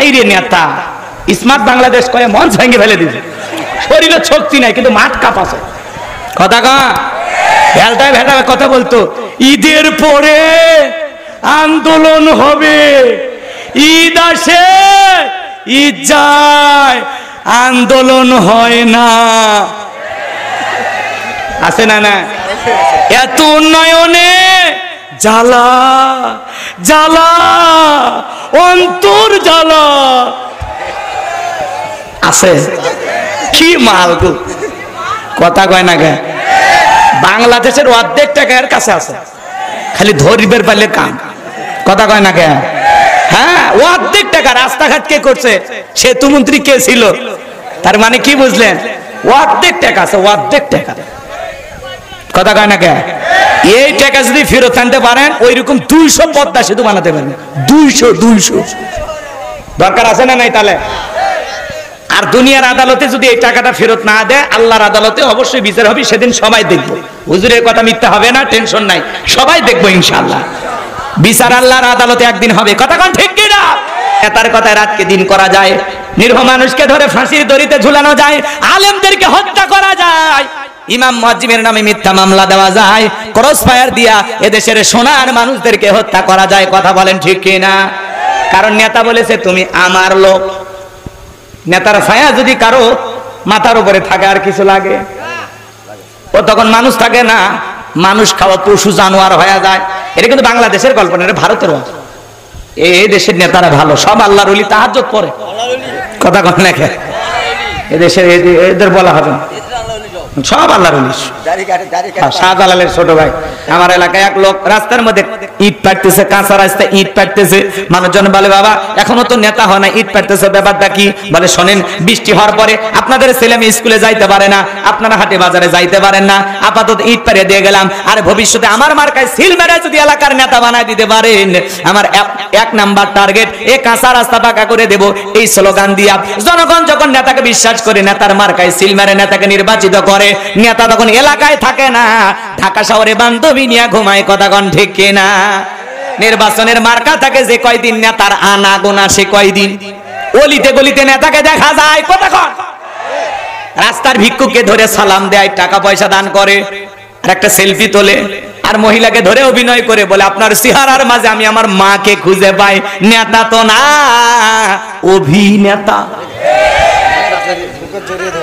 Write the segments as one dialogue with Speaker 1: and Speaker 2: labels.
Speaker 1: High রে নেতা smart Bangladesh কয়ে মঞ্চ ভেঙে ফেলে দিছে, শরীরে শক্তি নাই কিন্তু মাঠ কাঁপাছে। কথা কা ভেলটায় ভেটা কথা বলতো, ঈদের পরে আন্দোলন হবে, ঈদ আসে ঈদ যায়, আন্দোলন হয় না। আছে না? না, এত উন্নয়নে জ্বালা জ্বালা অন্তর জ্বালা আছে। কি মাল গো, কথা কয় না গে। বাংলাদেশের অর্ধেক টাকা এর কাছে আছে, খালি ধরিবের পারলে কাম। কথা কয় না গে। হ্যাঁ, অর্ধেক টাকা। রাস্তাঘাট কে করছে? সেতু মন্ত্রী কে ছিল? তার মানে কি বুঝলেন? অর্ধেক টাকা আছে, অর্ধেক টাকা। কথা কয় না কে। এই টাকা যদি ফেরত আনতে পারেন ওইরকম 200 পদ্মা সেতু বানাতে পারেন। 200 দরকার আছে না নাই? তাহলে আর দুনিয়ার আদালতে যদি এই টাকাটা ফেরত না দেয়, আল্লাহর আদালতে অবশ্যই বিচার হবে, সেদিন সবাই দেখবো। হুজুরের কথা মিথ্যা হবে না, টেনশন নাই, সবাই দেখবো ইনশাআল্লাহ। বিচার আল্লাহর আদালতে একদিন হবে। কথা কোন ঠিক কি না? নেতার কথায় রাতকে দিন করা যায়, নিরীহ মানুষকে ধরে ফাঁসির দড়িতে ঝুলানো যায়, আলেমদেরকে হত্যা করা যায়, ইমাম মুয়াজ্জিমের নামে মিথ্যা মামলা দেওয়া যায়, ক্রস ফায়ার দিয়া এদেশের সোনার মানুষদেরকে হত্যা করা যায়। কথা বলেন ঠিক কি না? কারণ নেতা বলেছে তুমি আমার লোক। নেতার ছায়া যদি কারো মাথার উপরে থাকে আর কিছু লাগে, ও তখন মানুষ থাকে না, মানুষ খাওয়া পশু জানোয়ার হয়ে যায়। এটা কিন্তু বাংলাদেশের গল্প না, এটা ভারতেরও। এই দেশের নেতারা ভালো, সব আল্লাহর ওলি, তাহাজ্জুদ পড়ে। কথা কন না কে? এদেশের এদের বলা হবে না, সব আল্লাহর ওলি। শাহজালালের ছোট ভাই, আমার এলাকায় এক লোক রাস্তার মধ্যে ইট পাটতেছে, কাঁচা রাস্তায় ইট পাটতেছে। মানুষজন বলে বাবা এখনো তো নেতা হয় না, ইট পাটতেছে, ব্যাপারটা কি? বলে শোনেন, বৃষ্টি হওয়ার পরে আপনাদের ছেলে মেয়ে স্কুলে যাইতে পারে না, আপনারা হাটে বাজারে যাইতে পারেন না, আপাতত ইট পাড়িয়ে দিয়ে গেলাম। আর ভবিষ্যতে আমার মার্কায় সিল মেরে যদি এলাকার নেতা বানায় দিতে পারেন, আমার 1 নাম্বার টার্গেট এই কাঁচা রাস্তা পাকা করে দেব। এই স্লোগান দিয়া জনগণ যখন নেতাকে বিশ্বাস করে, নেতার মার্কায় সিল মেরে নেতাকে নির্বাচিত করে, নেতা তখন এলাকায় থাকে না, ঢাকা শহরে বান্ধবী নিয়ে ঘুমায়। কথা কন ঠিক কিনা? নির্বাচনের মার্কা থাকে যে কয়দিন নেতার আনা গোনা সে কয়দিন। অলিতে গলিতে নেতাকে দেখা যায়। কথা কন। রাস্তার ভিক্ষুককে ধরে সালাম দেয়, টাকা পয়সা দান করে, আর একটা সেলফি তোলে, আর মহিলাকে ধরে অভিনয় করে বলে আপনার চেহারার মাঝে আমি আমার মাকে খুঁজে পাই। নেতা তো না, অভিনেতা।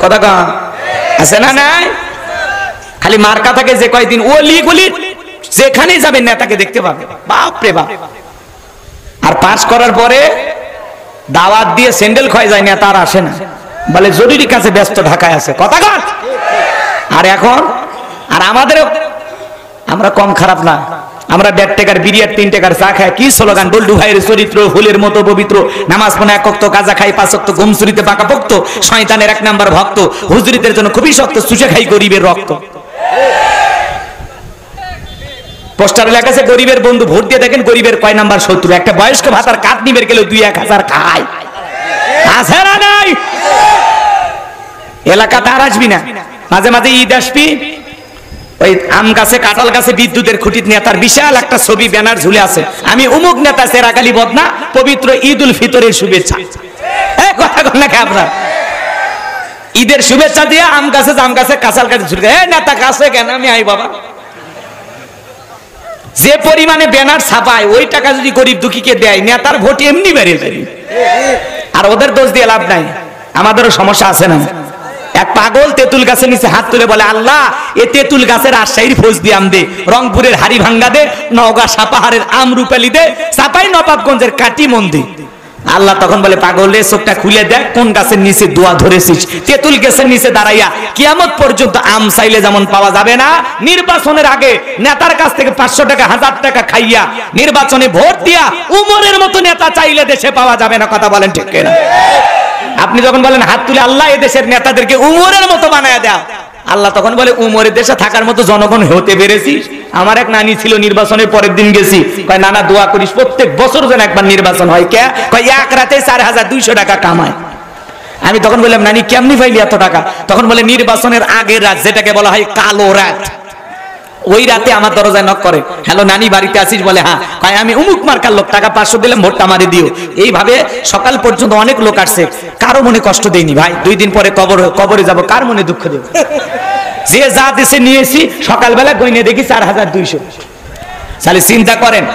Speaker 1: কথা কন আছে না? নাই, খালি মার্কা থাকে যে কয়দিন। ওলি গলি যেখানে যাবে নেতাকে দেখতে পাবে, বাপ রে বাপ। আর পাস করার পরে দাওয়াত দিয়ে স্যান্ডেল ক্ষয় যায়, নেতা আর আসে না, বলে জরুরি কাছে ব্যস্ত, ঢাকায় আছে। কথা কন। আর এখন আর আমাদেরও, আমরা কম খারাপ না, আমরা 1.5 টাকার বিরিয়ার 3 টাকার চা খাই। কি স্লোগান? বল্ডু ভাইয়ের চরিত্র ফুলের মতো পবিত্র, নামাজ পড়ে 1 ওয়াক্ত, গাঁজা খাই 5 ওয়াক্ত, ঘুমসুরিতে পাকা পোক্ত, শয়তানের 1 নাম্বার ভক্ত, হুজুরিদের জন্য খুবই শক্ত, চুষে খাই গরিবের রক্ত। পোস্টারে লেখা আছে গরিবের বন্ধু, ভোট দিয়ে দেখেন গরিবের কয় নাম্বার শত্রু। একটা বয়স্ক ভাতার কাঠ নিবের গেলে 2-1000 খায়। আছে না নাই? এলাকাতে আর আসবি না, মাঝে মাঝে ঈদ আসবি, ওই আম গাছে কাঁঠাল গাছে বিদ্যুতের খুঁটির নেতার বিশাল একটা ছবি ব্যানার ঝুলে আছে, আমি অমুক নেতা সেরাকালি বদনা, পবিত্র ঈদ উল ফিতরের শুভেচ্ছা। কথা বল না আপনার, ঈদের শুভেচ্ছা দিয়ে আম গাছে জাম গাছে কাঁঠাল গাছে ঝুলে, নেতা কাছে কেন? আমি আই বাবা। যে পরিমাণে ব্যানার ছাপায় ওই টাকা যদি গরিব দুঃখীকে দেয়, নেতার ভোট এমনি বেড়ে যাবে। আর ওদের দোষ দিয়ে লাভ নাই, আমাদেরও সমস্যা আছে না। এক পাগল তেঁতুল গাছের নিচে হাত তুলে বলে আল্লাহ এ তেঁতুল গাছের রাজশাহীর ফৌজ দিয়ে আম দে, রংপুরের হাড়িভাঙ্গা দে, নওগাঁ সাপাহারের আম রূপালি দে, চাপাই নবাবগঞ্জের কাটি মন দে। আল্লাহ তখন বলে পাগল রে চোখটা খুলে দেখ কোন গাছের নিচে দোয়া ধরেছিস। তেঁতুল গাছের নিচে দাঁড়াইয়া কিয়ামত পর্যন্ত আম চাইলে যেমন পাওয়া যাবে না, নির্বাচনের আগে নেতার কাছ থেকে 500 টাকা 1000 টাকা খাইয়া নির্বাচনে ভোট দিয়া উমরের মতো নেতা চাইলে দেশে পাওয়া যাবে না। কথা বলেন ঠিক কিনা? আপনি যখন বলেন হাত তুলে আল্লাহ এদেশের নেতাদেরকে উমরের মতো বানায় দাও, আল্লাহ তখন বলে উমরের দেশে থাকার মতো জনগণ হতে পেরেছিস? আমার এক নানি ছিল, নির্বাচনের পরের দিন গেছি, কয় নানা দোয়া করিস প্রত্যেক বছর যেন একবার নির্বাচন হয়। কে? কয় এক রাতে 4200 টাকা কামায়। আমি তখন বললাম নানি কেমনি পাইলি এত টাকা? তখন বলে নির্বাচনের আগের রাত, যেটাকে বলা হয় কালো রাত, ওই রাতে আমার দরজায় নক করে, হ্যালো নানি বাড়িতে আসিস? বলে হ্যাঁ। কয় আমি অমুক মার্কার লোক, টাকা 500 দিলাম, ভোটটা মারি দিও। এইভাবে সকাল পর্যন্ত অনেক লোক আসছে, কারো মনে কষ্ট দেয়নি ভাই। 2 দিন পরে কবরে যাব, কার মনে দুঃখ দেব? যে যা দেশে নিয়েছি সকালবেলা গইনে দেখি 4200। তাহলে চিন্তা করেন,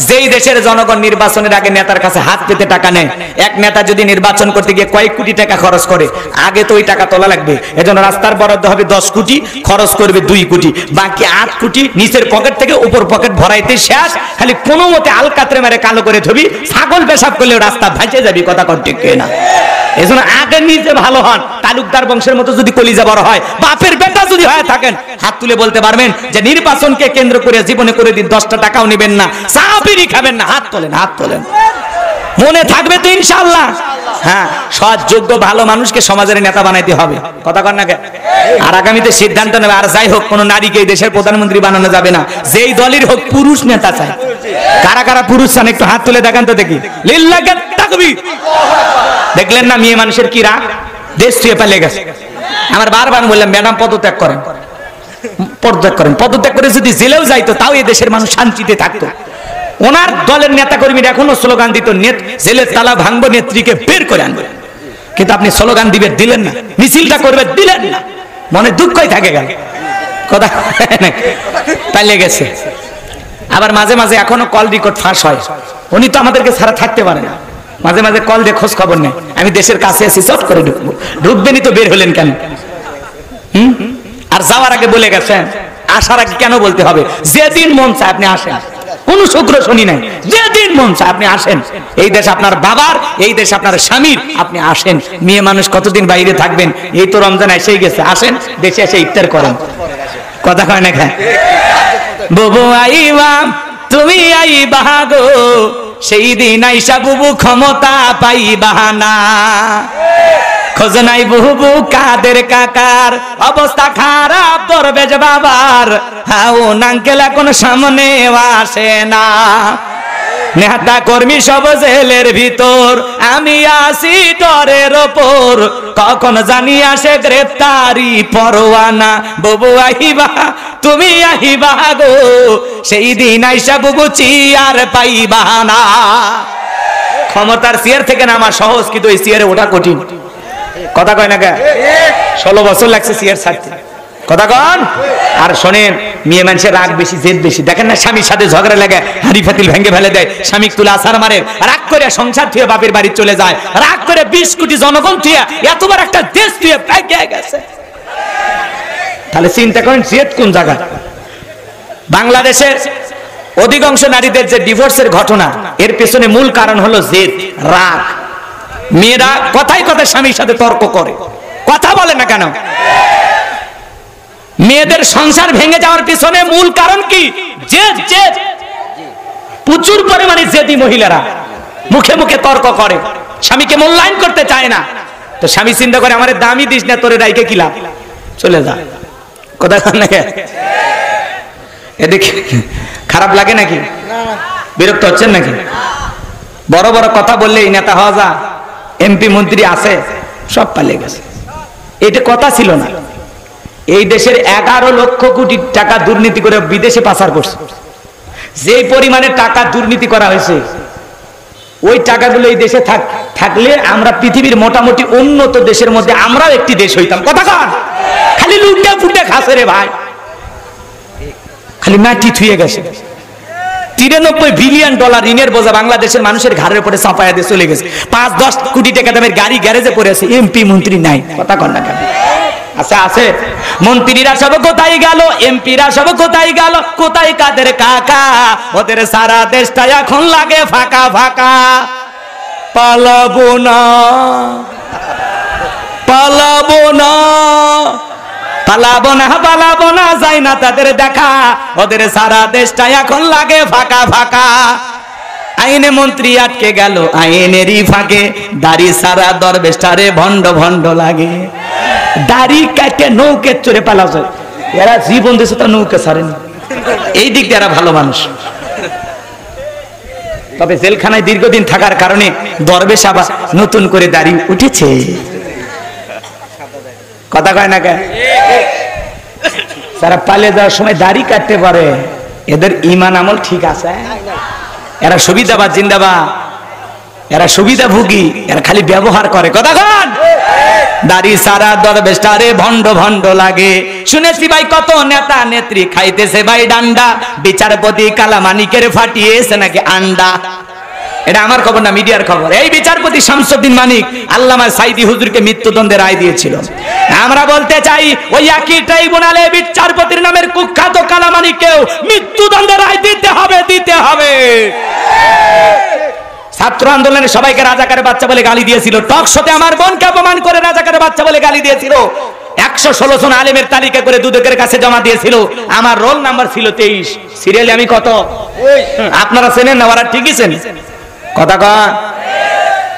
Speaker 1: যেই দেশের জনগণ নির্বাচনের আগে নেতার কাছে হাত পেতে টাকা নেয়, এক নেতা যদি নির্বাচন করতে গিয়ে কয়েক কোটি টাকা খরচ করে, আগে তো ওই টাকা তোলা লাগবে। এজন্য রাস্তার বরাদ্দ হবে 10 কোটি, খরচ করবে 2 কোটি, বাকি 8 কোটি নিচের পকেট থেকে উপর পকেট ভরাইতে শেষ। খালি কোনো মতে আলকাতরে মেরে কালো করে থবি, ছাগল পেশাব করলেও রাস্তা ভাসে যাবি। কথা কর ঠিক না? এজন্য আগে নিজে ভালো হন। তালুকদার বংশের মতো যদি কলিজা বড় হয়, বাপের বেটা যদি হয়ে থাকেন, হাত তুলে বলতে পারবেন যে নির্বাচনকে কেন্দ্র করে জীবনে করে দিন 10টা টাকাও নেবেন না, চা বিড়ি খাবেন না? হাত তোলেন, হাত তোলেন। মনে থাকবে তো ইনশাআল্লাহ? হ্যাঁ, সৎ যোগ্য ভালো মানুষকে সমাজের নেতা বানাইতে হবে। কথা কর না কেন? আর আগামীতে সিদ্ধান্ত নেবে। আর যাই হোক, কোন নারীকে এই দেশের প্রধানমন্ত্রী বানানো যাবে না, যেই দলের হোক। পুরুষ নেতা চাই। কারা কারা পুরুষ চান একটু হাত তুলে দেখান তো দেখি। লিল্লাহি তাকবীর। দেখলেন না মেয়ে মানুষের কি রাগ? দেশ ছুঁয়ে পালিয়ে গেছে। আমার বারবার বললাম, ম্যাডাম পদত্যাগ করেন, পদত্যাগ করেন। পদত্যাগ করে যদি জেলেও যাইতো, তাও এই দেশের মানুষ শান্তিতে থাকতো। ওনার দলের নেতা কর্মীরা এখনো স্লোগান দিত, জেলের তালা ভাঙবো, নেত্রীকে বের করে আনবো। কিন্তু আপনি স্লোগান দিলেন না, মিছিলটা করবে দিলেন না, মনে দুঃখই থাকে গেল। কথা পালিয়ে গেছে। আবার মাঝে মাঝে এখনো কল রেকর্ড ফাঁস হয়। উনি তো আমাদেরকে ছাড়া থাকতে পারে না, মাঝে মাঝে কল দিয়ে খোঁজ খবর নেই। আমি দেশের কাছে আছি, চট করে ঢুকবো। ঢুকবেনই তো, বের হলেন কেন? আর যাওয়ার আগে বলে গেছেন, আসার আগে কেন বলতে হবে? যেদিন মন চায় আপনি আসেন, কোন শুক্র শনি নাই। যেদিন মন চায় আপনি আসেন। এই দেশ আপনার বাবার, এই দেশ আপনার স্বামীর, আপনি আসেন। মেয়ে মানুষ কতদিন বাইরে থাকবেন? এই তো রমজান এসেই গেছে, আসেন দেশে এসে ইফতার করেন। কথা কয় না কেন? বুবু আইবা, তুমি আইবা গো, সেই দিন আইসা বুবু ক্ষমতা পাইবা না। খোঁজ নাই বুবু কাদের কাকার, অবস্থা খারাপ দরবেশ বাবার, হাও নাঙ্কেল এখন সামনে আসে না। নেতা কর্মী সব জেলের ভিতর, আমি আসি ডরের ওপর, কখন জানি আসে গ্রেফতারি পরোয়ানা। বুবু আহিবা, তুমি আহিবা গো, সেই দিন আইসা বুবু চেয়ার পাইবা না। ক্ষমতার চেয়ার থেকে নামা সহজ, কিন্তু এই চেয়ারে ওঠা কঠিন। কথা কয় না কে? 16 বছর লাগছে চেয়ার ছাড়তে। কথা কন। আর শোনেন, মেয়ে মানুষের রাগ বেশি, জেদ বেশি। দেখেন না, স্বামীর সাথে ঝগড়া লাগে, হাড়ি ফাতিল ভেঙে ফেলে দেয়, স্বামী তুলে আছাড় মারে, রাগ করে সংসার থুয়ে বাপের বাড়ি চলে যায়, রাগ করে 20 কোটি জনগণ থুয়ে এতবার একটা দেশ থুয়ে পাইয়ে গেছে। তাহলে চিন্তা করেন জেদ কোন জায়গায়। বাংলাদেশের অধিকাংশ নারীদের যে ডিভোর্সের ঘটনা, এর পেছনে মূল কারণ হলো জেদ, রাগ। মেয়েরা কথায় কথায় স্বামীর সাথে তর্ক করে, কথা বলে না কেন? মেয়েদের সংসার ভেঙে যাওয়ার পিছনে মূল কারণ কি? জেদ। জেদ। প্রচুর পরিমাণে জেদি মহিলারা মুখে মুখে তর্ক করে, স্বামীকে মূল্যায়ন করতে চায় না। তো স্বামী চিন্তা করে, আমারে দামি দিস না, তোরে রাইকে কি লাভ, চলে যা। কথা কন না? এদিকে খারাপ লাগে নাকি? বিরক্ত হচ্ছেন নাকি? বড় বড় কথা বললে এই নেতা হওয়া যা, এমপি মন্ত্রী আছে, সব পালিয়ে গেছে। এটা কথা ছিল না। এই দেশের 11 লক্ষ কোটি টাকা দুর্নীতি করে বিদেশে পাচার করছে। যে পরিমাণে টাকা দুর্নীতি করা হয়েছে, ওই টাকাগুলো এই দেশে থাকলে আমরা পৃথিবীর মোটামুটি উন্নত দেশের মধ্যে আমরাও একটি দেশ হইতাম। কথা কন। খালি লুটে ফুটে খাসে রে ভাই, খালি মাটি থুয়ে গেছে। 93 বিলিয়ন ডলার ঋণের বোঝা বাংলাদেশের মানুষের ঘাড়ের উপরে চাপায়া দিয়ে চলে গেছে। 5-10 কোটি টাকা দামের গাড়ি গ্যারেজে পড়ে আছে, এমপি মন্ত্রী নাই। কথা কন না কেন? আচ্ছা আছে। মন্ত্রীরা সব কোথায় গেল, এমপিরা সব কোথায় গেল, কোথায় কাদের কাকা? ওদের সারা দেশটা এখন লাগে ফাঁকা ফাঁকা। পালাবো না, পালাবো না, পালাবো না, পালাবো না, যাই না তাদের দেখা, ওদের সারা দেশটা এখন লাগে ফাঁকা ফাঁকা। আইনে মন্ত্রী আটকে গেল আইনেরই ফাঁকে, দাড়ি সারা দরবেশটারে ভণ্ড ভণ্ড লাগে। দাড়ি কাটে নৌকে চড়ে পালা যায়, এরা জীবন দেশে তো নৌকে ছাড়েনি। এই দিক দিয়ে এরা ভালো মানুষ। তবে জেলখানায় দীর্ঘদিন থাকার কারণে দরবেশ আবার নতুন করে দাড়ি উঠেছে। কথা কয় না কে? যারা পালিয়ে যাওয়ার সময় দাড়ি কাটতে পারে এদের ঈমান আমল ঠিক আছে। এরা সুবিধাবাদ জিন্দাবাদ, এরা সুবিধাভোগী, এরা খালি ব্যবহার করে। কথা কন, দাড়ি সারা দরবেশটারে ভণ্ড ভণ্ড লাগে। শুনেছি ভাই কত নেতা নেত্রী খাইতেছে ভাই ডান্ডা, বিচারপতি কালামানিকের ফাটিয়েছে নাকি আন্ডা। এটা আমার খবর না, মিডিয়ার খবর। এই বিচারপতি শামসুদ্দিন মানিক আল্লামা সাইদি হুজুরকে মৃত্যুদণ্ডের রায় দিয়েছিল। আমরা বলতে চাই ওই একই ট্রাইব্যুনালে বিচারপতির নামের কুখ্যাত কালামানিককেও মৃত্যুদণ্ডের রায় দিতে হবে, দিতে হবে। ছাত্র আন্দোলনের সবাইকে রাজাকারের বাচ্চা বলে গালি দিয়েছিল, টক শোতে আমার বোনকে অপমান করে রাজাকারের বাচ্চা বলে গালি দিয়েছিল। 116 জন আলেমের তালিকা করে দুদকের কাছে জমা দিয়েছিল। আমার রোল নাম্বার ছিল 23, সিরিয়ালে আমি কত? আপনারা চেনেন না, ওরা ঠিকই চেনেন। কথা কয়,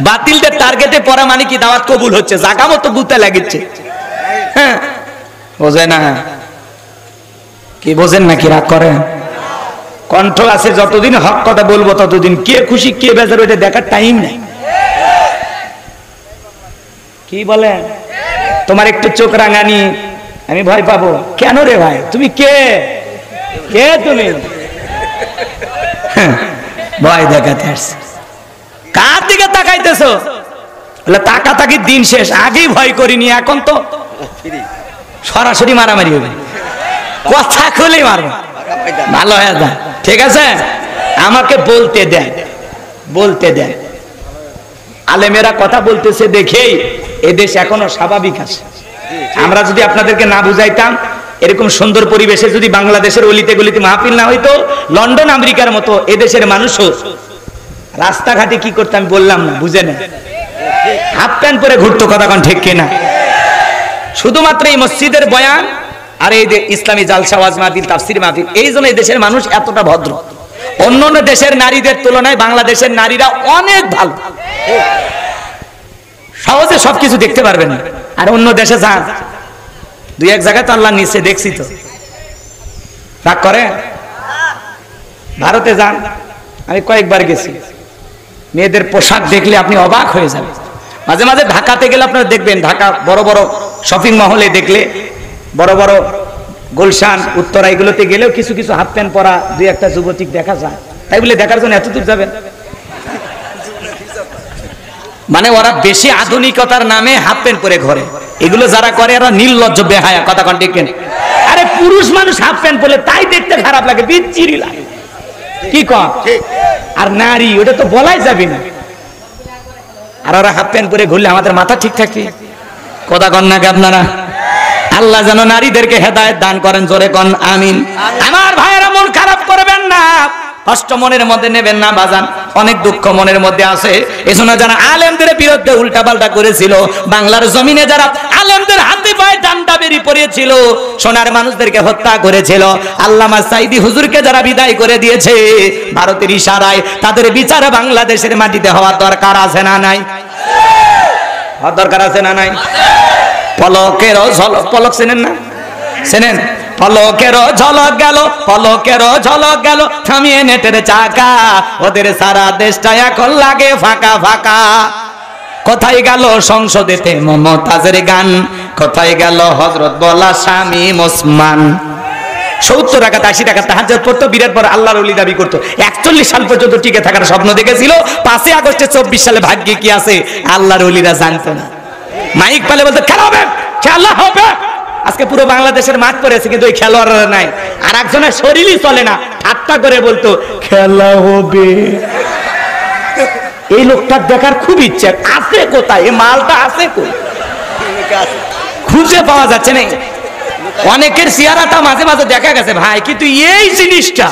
Speaker 1: বাতিলদের টার্গেটে পড়া মানে কি দাওয়াত কবুল হচ্ছে, জায়গা মতো গুতে লাগিচ্ছে। হ্যাঁ বোঝে না কি, বোঝেন না কি রাগ করেন? কণ্ঠ আছে যতদিন হক কথা বলবো ততদিন, কে খুশি কে বেজার ওইটা দেখার টাইম নেই। কি বলে তোমার একটু চোখ রাঙানি আমি ভয় পাবো কেন রে ভাই? তুমি কে, কে তুমি? ভয় দেখাতে আসছে, কার দিকে তাকাইতেছো? বলে তাকাতাকির দিন শেষ, আগেই ভয় করিনি, এখন তো সরাসরি মারামারি হবে, কথা খুলে মারবো, ভালো হয়ে যায়। ঠিক আছে, আমাকে বলতে দেন, বলতে দেন। আলেমেরা কথা বলতেছে দেখেই এদেশ এখনো স্বাভাবিক আছে। আমরা যদি আপনাদেরকে না বুঝাইতাম, এরকম সুন্দর পরিবেশে যদি বাংলাদেশের অলিতে গলিতে মাহফিল না হইতো, লন্ডন আমেরিকার মতো এদেশের মানুষও রাস্তাঘাটে কি করতে আমি বললাম না, বুঝে না, হাফ প্যান্ট পরে ঘুরতো। কথা কোন ঠিক কিনা? শুধুমাত্র এই মসজিদের বয়ান আর এই যে ইসলামী জালসা ওয়াজ মাহফিল তাফসীর মাহফিল, এই জন্য এই দেশের মানুষ এতটা ভদ্র। অন্যান্য দেশের নারীদের তুলনায় বাংলাদেশের নারীরা অনেক ভালো, সহজে সবকিছু দেখতে পারবেন। আর অন্য দেশে যান, দুই এক জায়গায় তো আল্লাহ নিচে দেখছি তো, রাগ করে। ভারতে যান, আমি কয়েকবার গেছি, মেয়েদের পোশাক দেখলে আপনি অবাক হয়ে যাবেন। মাঝে মাঝে ঢাকাতে গেলে আপনারা দেখবেন, ঢাকা বড় বড় শপিং মহলে দেখলে, বড় বড় গুলশান উত্তরা এগুলোতে গেলেও কিছু কিছু হাফ প্যান্ট পরা দুই একটা যুবতী দেখা যায়। তাই বলে দেখার জন্য এত দূর যাবেন? মানে ওরা বেশি আধুনিকতার নামে হাফ প্যান্ট পরে ঘরে, এগুলো যারা করে এরা নির্লজ্জ বেহায়া। কথা কোন ঠিক কিনা? আরে পুরুষ মানুষ হাফ প্যান্ট পরলে তাই দেখতে খারাপ লাগে, বিচ্ছিরি লাগে, কি কম? আর নারী ওটা তো বলাই যাবে না। আর ওরা হাফ প্যান্ট পরে ঘুরলে আমাদের মাথা ঠিক থাকে। কথা কন নাকি আপনারা? আল্লাহ যেন নারীদেরকে হেদায়েত দান করেন, জোরে কন আমিন। আমার ভাইয়েরা মন খারাপ করবেন না, কষ্ট মনের মধ্যে নেবেন না বাজান, অনেক দুঃখ মনের মধ্যে আছে। এজন্য যারা আলেমদের বিরুদ্ধে উল্টাপাল্টা করেছিল, বাংলার জমিনে যারা আলেমদের হাতে পায়ে ডান্ডা বেরি পড়িয়েছিল, সোনার মানুষদেরকে হত্যা করেছিল, আল্লামা সাইদি হুজুরকে যারা বিদায় করে দিয়েছে ভারতের ইশারায়, তাদের বিচার বাংলাদেশের মাটিতে হওয়ার দরকার আছে না নাই? হওয়ার দরকার আছে না নাই? পলকের ঝলক, পলক চেনেন না? চেনেন? পলকের ঝলক গেল, পলকের ঝলক গেল, থামিয়ে নেটের চাকা, ওদের সারা দেশটা এখন লাগে ফাঁকা ফাঁকা। কোথায় গেল সংসদেতে মমতাজের গান, কোথায় গেল হযরত বলা স্বামী ওসমান? 70 টাকা 80 টাকা তাহাজ্জুদ পড়তো, বিরাট বড় আল্লাহর ওলি দাবি করতো, 41 সাল পর্যন্ত টিকে থাকার স্বপ্ন দেখেছিল। 5 আগস্টে 24 সালে ভাগ্যে কি আছে আল্লাহর ওলিরা জানতো না। মাইক পালে বলতো খেলা হবে, খেলা হবে। আজকে পুরো বাংলাদেশের মাঠ পড়েছে, কিন্তু ওই খেলোয়াড়রা নাই। আর একজনের শরীরই চলে না, ঠাট্টা করে বলতো খেলা হবে। এই লোকটা দেখার খুব ইচ্ছা আছে, কোথায় এই মালটা আছে কই খুঁজে পাওয়া যাচ্ছে না। অনেকের চেহারাটা মাঝে মাঝে দেখা গেছে ভাই, কিন্তু এই জিনিসটা